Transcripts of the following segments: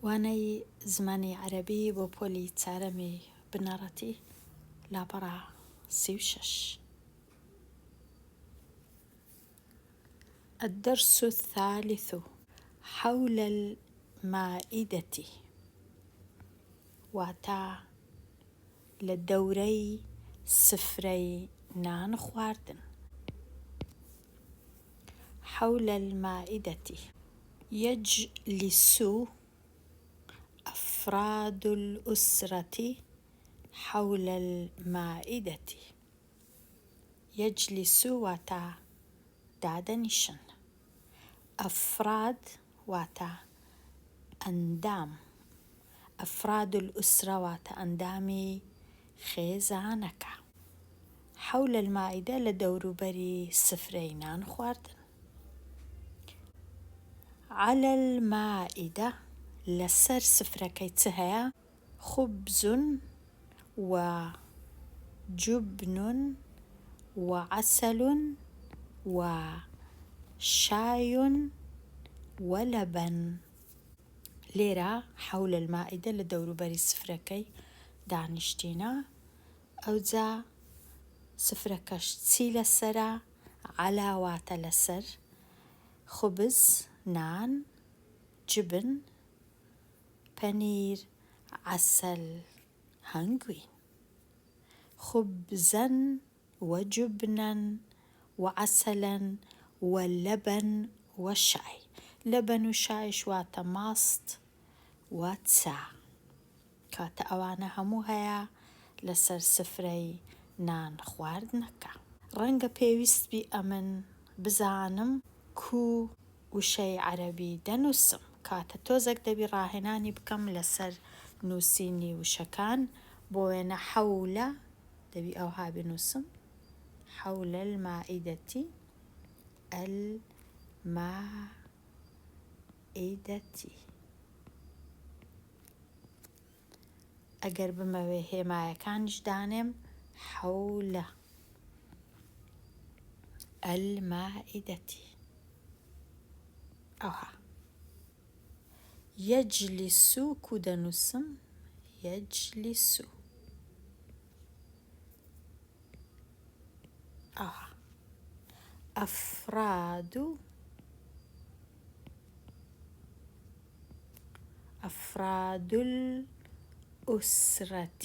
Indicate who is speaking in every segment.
Speaker 1: وانەی زمانی عەرەبی بۆ پۆلی چارەمی بنەڕەتی لاپەڕا 36. الدرس الثالث حول المائدة واتە لە دەورەی سفرەی نان خواردن. حول المائدة يجلس أفراد الأسرة حول المائدة. يجلس واتە دادەنیشن، ئەفراد واتە ئەندام، ئەفراد الأسرة واتە ئەندامی خێزانەکە. حول المائدة لە دەوروبەری سفرەی نان خواردن. على المائدة لەسەر سفرەکەی چ هەیە؟ خبز وجبن وعسل وشاي ولبن. لێرە حول المائدة لە دەوروبەری سفرەکەی دانیشتینە، ئەوجا سفرەکەش چی لەسەرە؟ عەلا واتە لەسەر، خبز نان، جبن پەنیر، عەسەل هەنگوین. خبزا وجبنا وعسلا ولبن وشاي. لبن و شایش واتە ماست و چا، کاتە ئەوانە هەموو هەیە لەسەر سفرەی نان خواردنەکە. ڕەنگە پێویست بی ئەمن بزانم کوو وشەی عەرەبی دەنووسم، کاتە تۆزێک دەبی ڕاهێنانی بکەم لەسەر نووسینی وشەکان، بۆ وێنە حەولە دەبی ئەوها بنووسم، حول المائدة، المائدة. ئەگەر بمەوێ هێمایەکانیش دانێم، حول المائدة. ئەوها يجلس کوو دەنووسم، يجلس. ئەوها أفراد الأسرة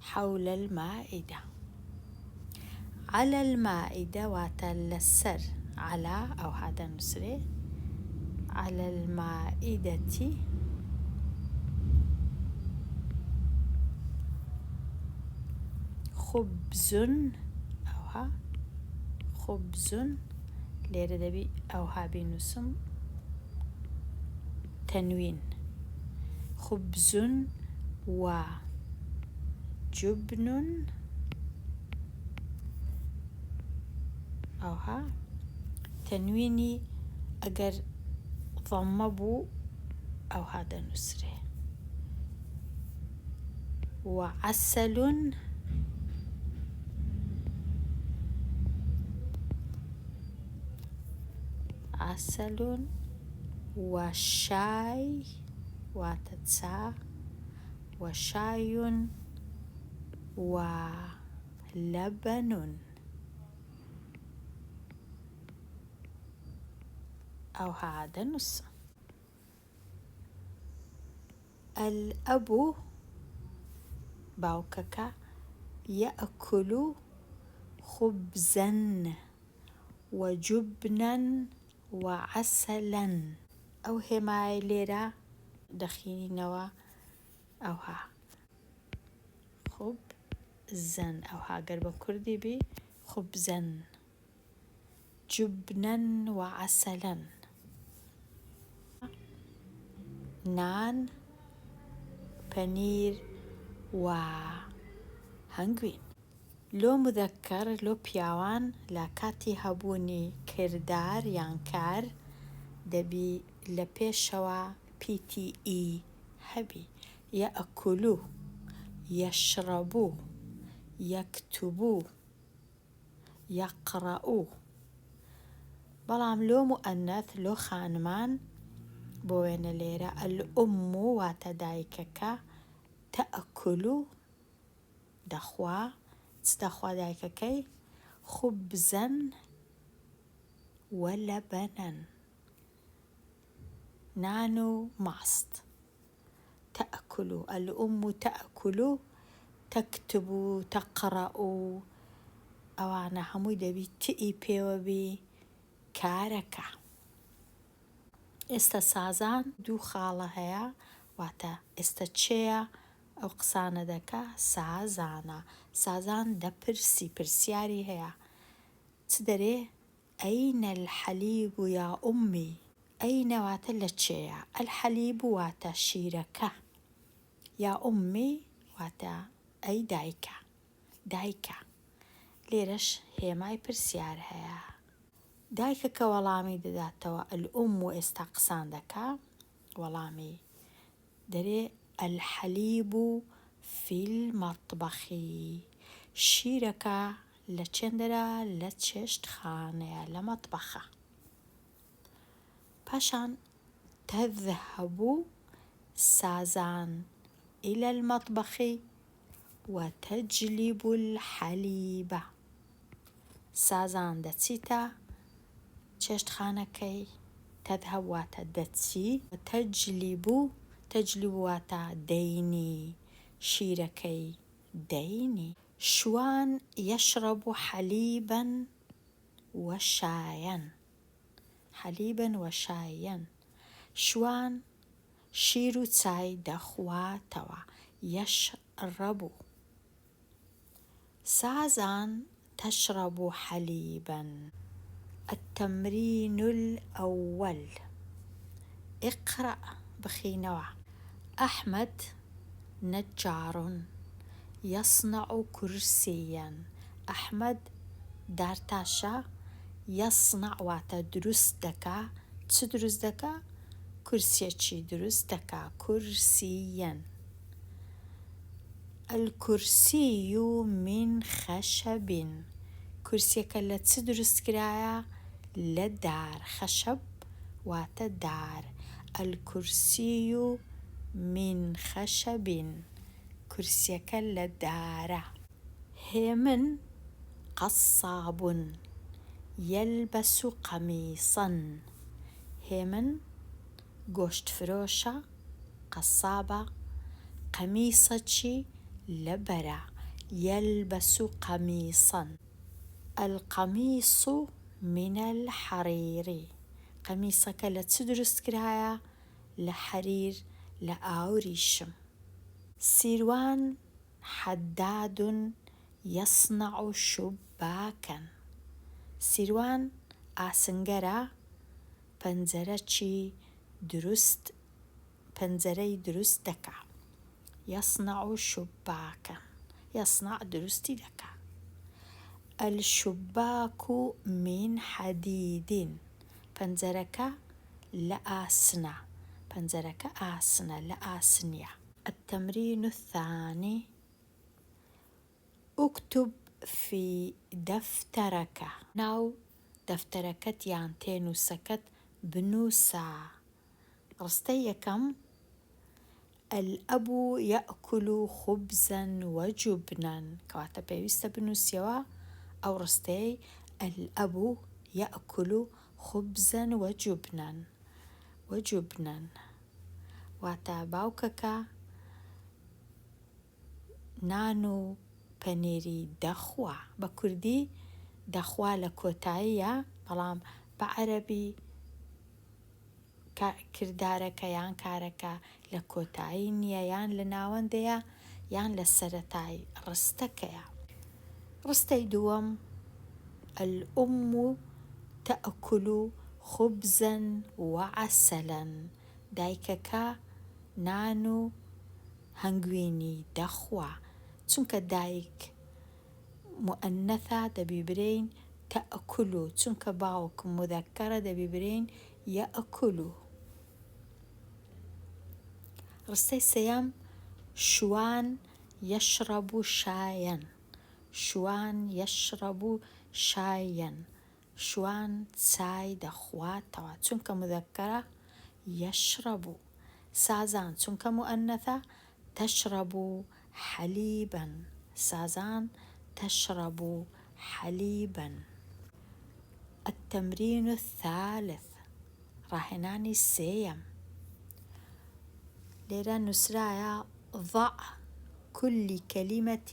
Speaker 1: حول المائدة. على المائدة واتە لەسەر، على ئەو هذا نووسرێ، على المائدة خبز، ئەوها خبز، لێرە دەبی ئەوها بینووسم تەنوین، خبز وجبن، ئەوها تەنوینی ئەگەر ضەممە بوو ئەوها دەنووسرێ، وعسل، عسل وشاي واتە چا، وشاي ولبن. ئەوها دەنووسم. الأب باوکەکە يأكل خبزا وجبنا وعسلا. ئەو هێمایە لێرە دەخینینەوە، ئەوها خبزا، ئەوها گەر بە کوردی بی خبزا، جبنا وعسلا. نان پەنیر و هەنگوین. لۆ مودەکەر، لۆ پیاوان لە کاتی هەبوونی کردار یان کار دەبی لە پێشەوە PTE هەبی، يأكل، يشرب، يكتب، يقرأ. بەڵام لۆ مؤەنەث لۆ خانمان بۆ وێنە لێرە الأم واتە دایکەکە، تەئکولو دەخوا، چ دەخوا دایکەکەی؟ خوبزەن وەلەبەنەن، نان و ماست. تەئکولو الأم تەئکولو، تەکتبو تەقڕەئو، ئەوانە هەمووی دەبی تئی پێوە بی، کارەکە. ئێستا سازان دوو خاڵە هەیە، واتە ئێستا چێیە ئەو قسانە دەکا؟ سازانە. سازان دەپرسی، پرسیاری هەیە، چ دەرێ؟ ئەینە الحەلیب یا ئومی، ئەینە واتە لە چێیە، الحەلیب واتە شیرەکە، یا ئومی واتە ئەی دایکە، دایکە. لێرەش هێمای پرسیار هەیە. دایکەکە وەڵامی دەداتەوە الأم و ئێستا قسان دەکا، وەڵامی دەرێ الحەلیب فی المەطبەخی، شیرەکە لە چێندەرە؟ لە چێشتخانەیە، لە مەطبەخە. پاشان تذهب سازان إلى المطبخ وتجلب الحليب، سازان دەچیتە چێشتخانەکەی، تذهب واتە دەچی، تەجلیب واتە دەینی، شیرەکەی دەینی. شوان يشرب حليبا وشايا، حليبا وشايا، شوان شیر و چای دەخواتەوە، يشرب. سازان تشرب حليبا. التمرين الأول، اقرأ بخينوا. أحمد نجار يصنع كرسيا، أحمد دارتاشا، يصنع واتە دروست دەکا، چ دروست دەکا؟ کورسیەکی دروست دەکا، كرسيا. الكرسي من خشب، کورسیەکە لە چ دروست کرایە؟ لە دار، خەشەب واتە دار، الكرسي من خشب، کورسیەکە لە دارە. هێمن قصاب يلبس قميصا، هێمن گۆشتفرۆشە، قەسابە، قەمیسەکی لەبەرە، يلبس قميصا. القميص من الحرير، قەمیسەکە لە چ دروست کرایە؟ لە حەریر، لە ئاوریشم. سیروان حداد يصنع شباكا، سیروان ئاسنگەرە، پەنجەرەی دروست دەکا، يصنع شباكا، يصنع دروستی دەکا. الشباك من حديد، پەنجەرەکە لە ئاسنە، پەنجەرەکە ئاسنە، لە ئاسنیە. التمرين الثاني، اكتب في دفترك، ناو دەفتەرەکەت یان تێنووسەکەت بنووسە. ڕستەی یەکەم، الأب يأكل خبزا وجبنا، کەواتە پێویستە بنووسیەوە ئەو ڕستەی الأب يأكل خبزا وجبنا، وجبنا واتە باوکەکە نان و پەنێری دەخوا، بە کوردی دەخوا لە کۆتاییە، بەڵام بە عەرەبی کردارەکە یان کارەکە لە کۆتایی نییە، یان لە ناوەندەیە یان لە سەرەتای ڕستەکەیە. ڕستەی دووەم، الأم تأكل خبزا وعسلا، دایکەکە نان و هەنگوینی دەخوا، چونکە دایک مؤەنەثە دەبی برین تەئکولو، چونکە باوک مودەکەرە دەبی برین یەئکولو. ڕستەی سێیەم، شوان يشرب شايا، شوان يشرب شايا، شوان چای دەخواتەوە چونکە مودەکەرە یەشرەبو. سازان چونکە مؤەنەثە تەشرەبو حەلیبەن. سازان تەشرەبو حەلیبەن. التمرين الثالث ڕاهێنانی سێیەم. لێرە نووسرایە ضع كل كلمة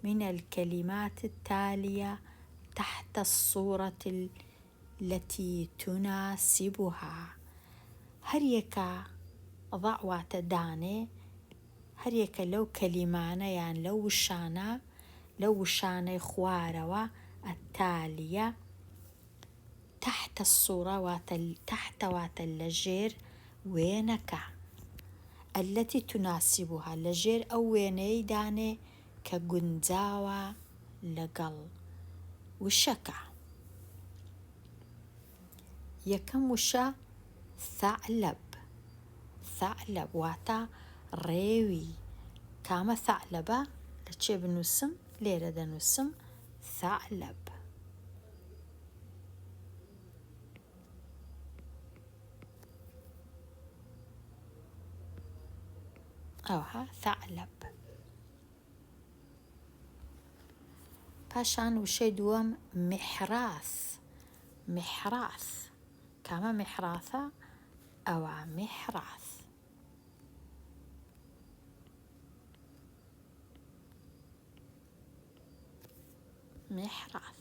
Speaker 1: من الكلمات التالية تحت الصورة التي تناسبها. هەر یەکە ضع واتە دانێ، هەر یەکە لەو کەلیمانە یان لەو وشانەی خوارەوە التالية تحت الصورة تحت واتە لەژێر وێنەکە التي تناسبها لەژێر ئەو وێنەی دانێ کە گونجاوە لەگەڵ وشەکە. یەکەم وشە ثعلب. ثعلب واتە ڕێوی. کامە ثعلبە؟ لە چێ بنووسم؟ لێرە دەنووسم ثعلب. ئەوها ثعلب. پاشان وشەی دووەم محراث. محراث کامە محراثە؟ ئەوە محراث. محراث.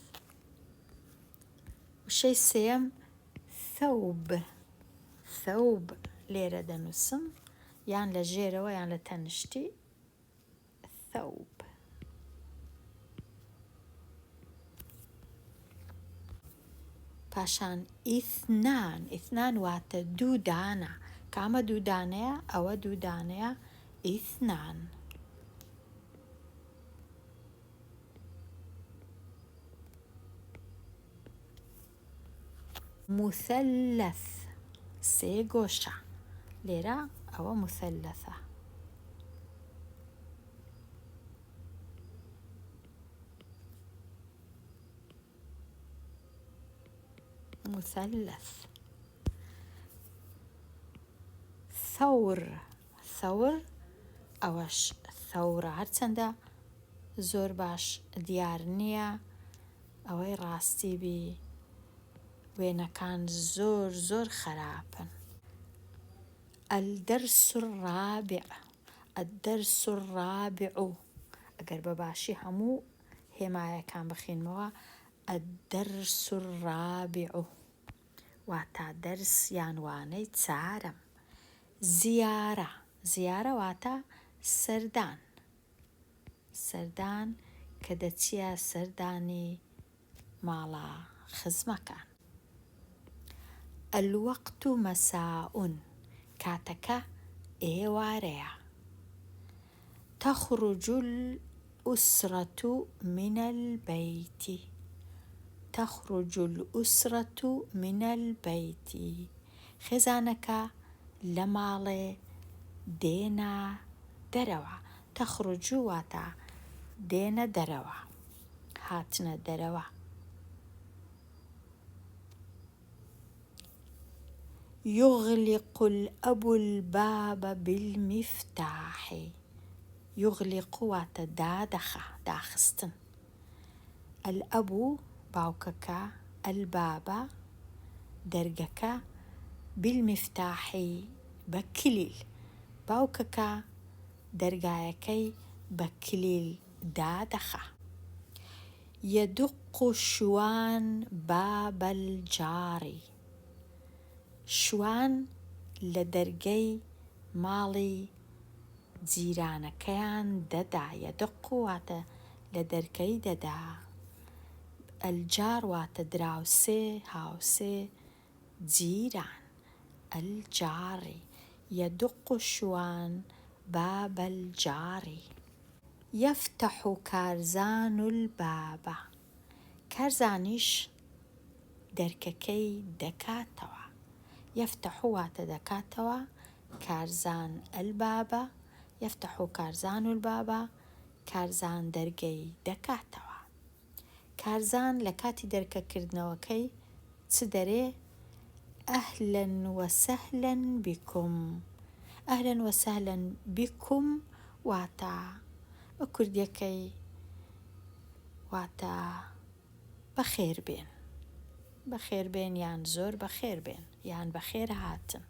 Speaker 1: وشەی سێیەم ثەوب. ثەوب لێرە دەنووسم یان لە ژێرەوە یان لە تەنشتی ثەوب. پاشان ئیثنان. ئیثنان واتە دوو دانە. کامە دوو دانەیە؟ ئەوە دوو دانەیە ئیثنان. مثلث سێ گۆشە. لێرە ئەوە مثلثە. مثلث. ثور. ثور ئەوەش ثەورە هەرچەندە زۆر باش دیار نییە ئەوەی ڕاستی بی وێنەکان زۆر خراپن. الدرس الرابع. الدرس الرابع ئەگەر بەباشی هەموو هێمایەکان بخینمەوە الدرس الرابع واتە دەرس یان وانەی چارەم. زیارە. زیارە واتە سەردان. سەردان کە دەچیە سەردانی ماڵە خزمەکان. الوقت مساء کاتەکە ئێوارەیە. تخرج الأسرة من البيت. تخرج الأسرة من البيت خێزانەکە لە ماڵێ دێنە دەرەوە. تخرج واتە دێنە دەرەوە، هاتنە دەرەوە. يغلق الأب الباب بالمفتاح. يغلق واتە دادەخە، داخستن. الأب باوکەکە، الباب دەرگەکە، بالمفتاح بە کلیل. باوکەکە دەرگایەکەی بە کلیل دادەخە. يدق شوان باب الجار. شوان لە دەرگەی ماڵی جیرانەکەیان دەدا. يدق واتە لە دەرگەی دەدا. الجار واتە دراوسێ، هاوسێ، جیران. الجار. يدق شوان باب الجار. يفتح كارزان الباب. کارزانیش دەرکەکەی دەکاتەوە. يفتح واتە دەکاتەوە، کارزان الباب. يفتح كارزان الباب کارزان دەرگەی دەکاتەوە. کارزان لە کاتی دەرکەکردنەوەکەی چ دەرێ؟ ئەهلەن وەسەهلەن بیکم. ئەهلەن وەسەهلەن بیکم واتە بە کوردیەکەی واتە بەخێربێن. بەخێربێن یان زۆر بەخێربێن یان بەخێر هاتن.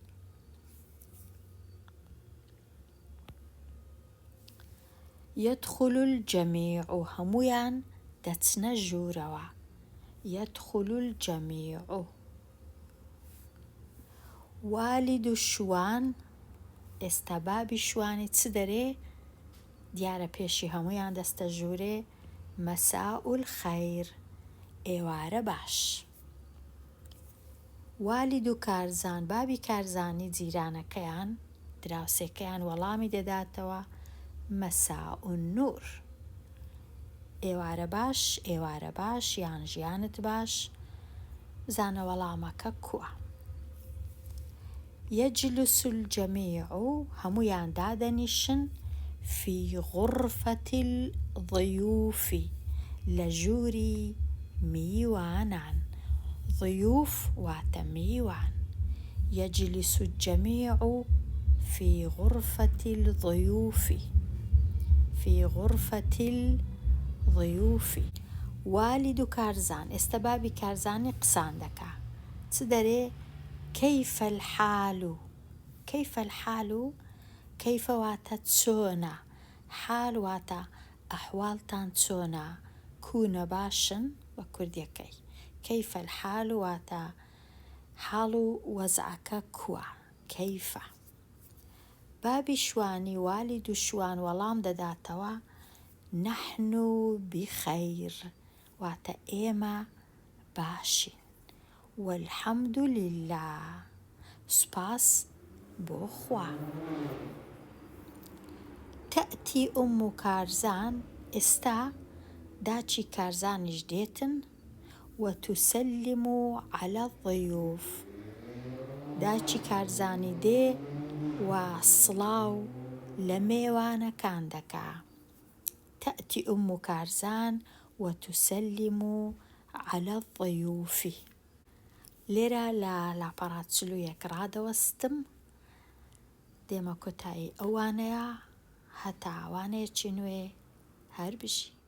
Speaker 1: يدخل الجميع هەموویان دەچنە ژوورەوە. يدخل الجميع. والد الشوان ئێستا بابی شوانی چ دەرێ؟ دیارە پێشی هەموویان دەستە ژوورێ. مەساء الخەیر ئێوارە باش. والد و کارزان بابی کارزانی جیرانەکەیان دراوسێکەیان وەڵامی دەداتەوە مەساء النور ئێوارە باش، ئێوارە باش یان ژیانت باش. زانە وەڵامەکە کووە؟ يجلس الجميع هەموویان دادەنیشن في غرفة الضيوف لە ژووری میوانان. ضيوف واتە میوان. يجلس الجميع في غرفة الضيوف. في غرفة الضيوف. والد و کارزان ئێستا بابی کارزانی قسان دەکا. چ دەرێ؟ كيف الحال. كيف الحال؟ كيف واتە چۆنە، حال واتە ئەحواڵتان چۆنە، کوونە باشن بە کوردیەکەی. كيف الحال واتە حاڵ و وەزعەکە کووە. كيف. بابی شوانی والد و شوان وەڵام دەداتەوە نحن بخير واتە ئێمە باشین. والحمد لله سوپاس بۆ خوا. تأتي ئوم کارزان ئێستا داچی کارزانیش دێتن وتسلم على الضيوف. داچی کارزانی دێ و سڵاو لە میوانەکان دەکا. تأتي ئوم کارزان وتسلم على الضيوف. لێرە لە لاپەڕا 41 ڕادەوەستم. دێمە کۆتایی ئەوانەیە هەتا وانەیەکی نوێ هەر بژی.